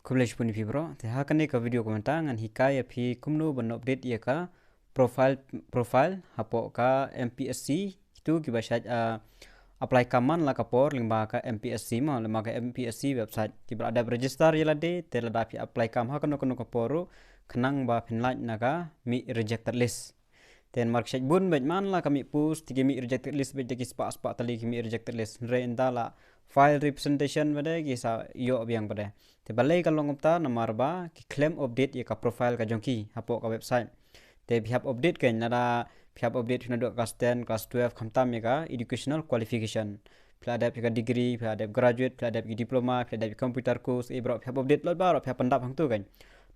Kublish puni pi bro, te hakane ka video komentar ngan hikaya pi kumno ban update ya ka profile hapo ka MPSC itu ki basaj apply kaman la kapor lingba ka MPSC ma lima ka MPSC website ki berada register yala de te lada pi apply kam hakano kono kaporu kenang ba pinlaj naga mi rejected list ten mark shaj bun bet man la kami post tigi mi rejected list bet ki spa tali ki mi rejected list re la file representation bade ki sa yo biang bade te balai kalong upta namar ba ki claim update ya ka profile ka jongki hapo ka website te bihap update ken nada bihap update hina do class 10 class 12 khamtam ya ka educational qualification ada ka degree ada graduate ada diploma ada computer course e bro bihap update lot ba bihap pandap hang tu kan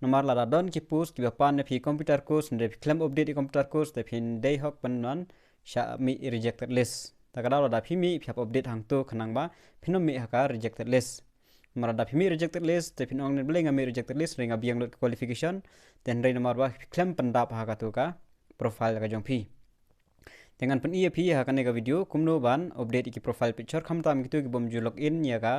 nomor la don ki post ki bapan fi computer course de claim update di computer course te pin day hok panan sha mi rejected list takada da phi mi bihap update hang tu khanang ba phinom mi haka rejected list marada phi mi rejected list te phin ong ne blenga mi rejected list ringa biang lot qualification ten re nomor ba claim pandap haka tu ka profile ka jong phi dengan pen iya pi haka ne ka video kumno ban update ki profile picture khamtam gitu ki bom ju login ya ka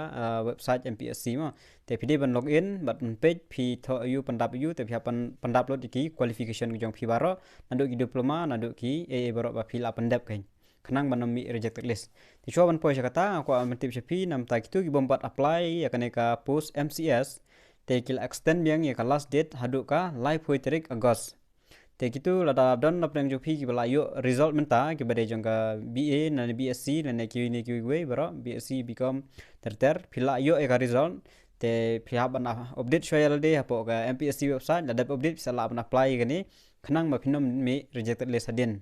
website MPSC ma te phi de ban login bat page phi tho yu pandap yu te phi pandap lot ki qualification ki jong phi baro nado ki diploma nado ki e baro ba phi la pandap kan kenang ban mi rejected list ti cho ban po kata ko am tip pi nam ta gitu ki bom bat apply ya ka post MCS te kil extend biang ya ka last date hadu ka live hoi tarik August te gitu lada don na preng jopi ki bala yo result menta ki bade jongka BA na BSc na ki ni ki we bro BSc become ter pila yo e ka result te pihak ban update soal de hapo ka MPSC website lada update bisa la ban apply gani khnang ma phinom mi rejected list adin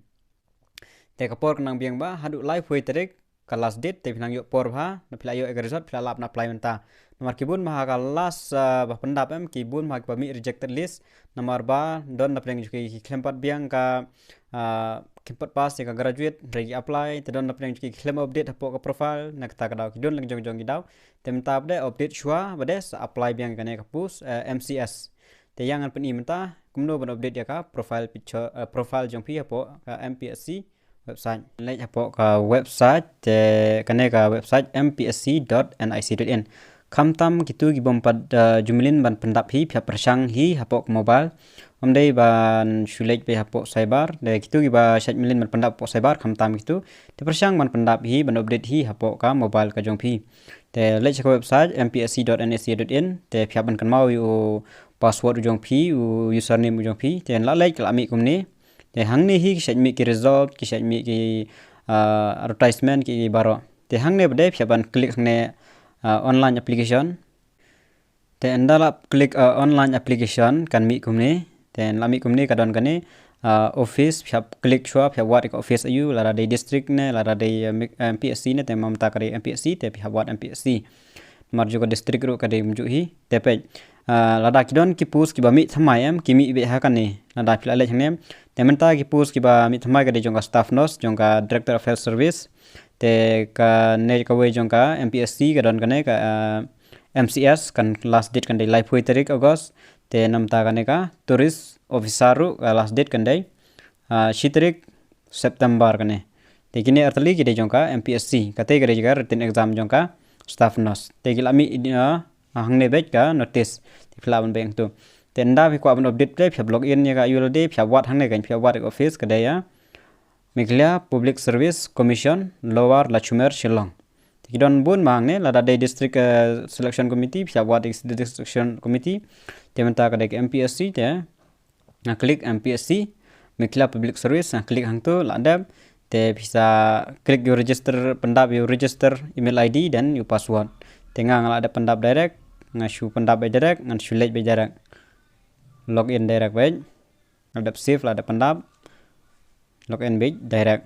te kapor kenang biang ba hadu live hoi tarik ka last date te phinang yo por ba na pila yo e ka result pila la ban apply menta nomor kibun maha ka last bah pendap kibun maha ka mi rejected list nomor ba don na preng ki klempat biang ka kempat pas ya ka graduate regi apply te don na preng ki klem update hapo ka profile na kata kadau ki don lang jong gidau te mentap de update shwa bades apply biang ka ne ka pus MCS te yang an peni menta kumno ban update ya ka profile picture profile jong pi hapo ka MPSC website lek hapo ka website te kane ka website mpsc.nic.in khamtam gitu gi bompad jumlin ban pendap hi pihak persang hi hapok mobile omdei ban shulek pe hapok cyber de gitu gi ba shat milin ban pendap pok cyber khamtam gitu te persang ban pendap hi ban update hi hapok ka mobile ka jong phi te lek ka website mpsc.nic.in te pihak ban kan mau yu password jong phi username jong phi te la lek la mi kumni te hang ni hi shat mi ki result ki shat mi ki advertisement ki baro te hang ne bade pihak ban klik ne online application te andala klik online application kan mi kumni ten la mi kumni kadon kani office phap klik shwa phap wat office ayu lara de district ne lara de MPSC ne te mamta kare MPSC te phap wat MPSC marju ka district ro ka de mju hi te pe lada kidon ki pus ki ba mi thamai em ki mi be ha kan ni lada phila le changnem te menta ki pus ki ba mi thamai ka de jonga staff nurse jonga director of health service te ka ne ka we jongka MPSC ka don kane ka MCS kan last date kan dai live hoi tarik August te namta kane ka tourist officer last date kan dai shitarik September kane te kini artali ki de jongka MPSC ka te gare jiga written exam jongka staff nurse te gilami hang ne bet ka notice te filaban bank tu te nda fi ko ban update play fi login ya ka ULD fi wat hang ne kan fi wat office ka dai ya Meghalaya Public Service Commission Lower Lachumer Shillong. Tikidon bun mangne lada day district selection committee pihak buat district selection committee tementa kadek MPSC te klik MPSC Meghalaya Public Service klik hang tu lada te bisa klik you register pendap you register email ID dan you password tengah ada pendap direct ngasu pendap by direct ngasu late by direct login direct by ada save ada pendap login page direct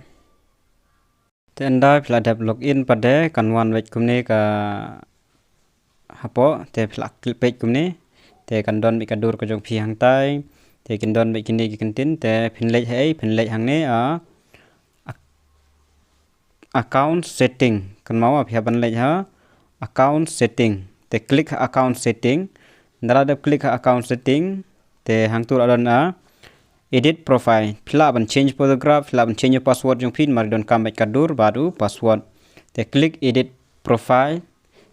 tenda pila dap login pada kanwan page kumne ka hapo te pila klik page kumne te kan don bi kadur ko jong phi hang tai te kin don bi kini ki kentin te pinlek hang ne account setting kan mau phi ban lek ha account setting te klik account setting ndara dap klik account setting te hang tu adon edit profile pila ban change photograph pila ban change password jong pin mar don kam kadur baru password te klik edit profile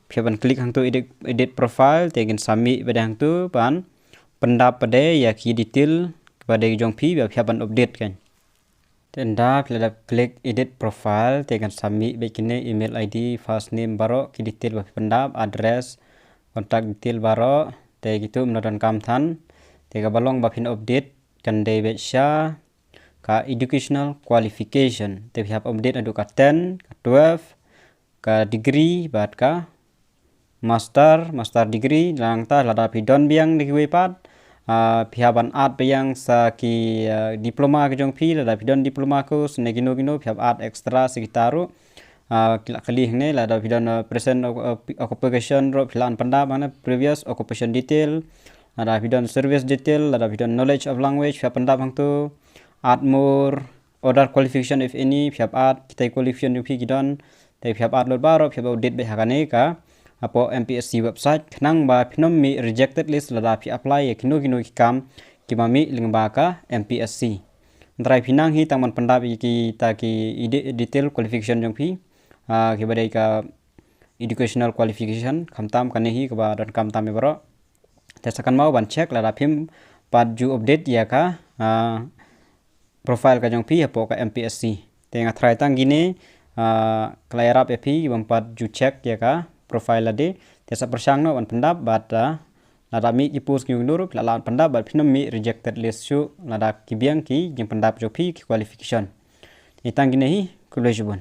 phiaban klik hang tu edit profile tegen submit pada hang tu pan pendap pada ya ki detail pada jong phi phiaban update kan tenda phila klik edit profile tegen submit bekine email ID first name baro ki detail pendap address kontak detail baro te gitu menodon kam than tega balong bapin update kan de besha ka educational qualification te phap update adu ka 10 ka 12 ka degree bat ka master degree lang ta lada pidon biang di wepat phiaban art biang sa ki diploma ke jong phi lada pidon diploma ko sne gino phap art extra sekitaru kali ne lada pidon present occupation ro philan panda mana previous occupation detail lada pidon service detail lada pidon knowledge of language phap panda bang tu art more other qualification if any phap art kita qualification yu phi gidon te phap art lot baro phap update be hakane ka apo MPSC website khnang ba phinom mi rejected list lada phi apply kino kam kimami lingba ka MPSC ndrai phinang hi tangman panda bi ki ta ki detail qualification jong phi ki badai ka educational qualification khamtam kane hi ka ba dan kam tam baro te sakan mau ban check lada phim pad ju update ya ka profile ka jong phi apo ka MPSC tenga try tang gini clear up epi bampat ju check ya ka profile ade tesa persang no wan pendap bata lada mi ipus ki nuru lalan pendap bat phinom mi rejected list su lada ki biang ki jing pendap jo phi ki qualification itang gini hi kulejubun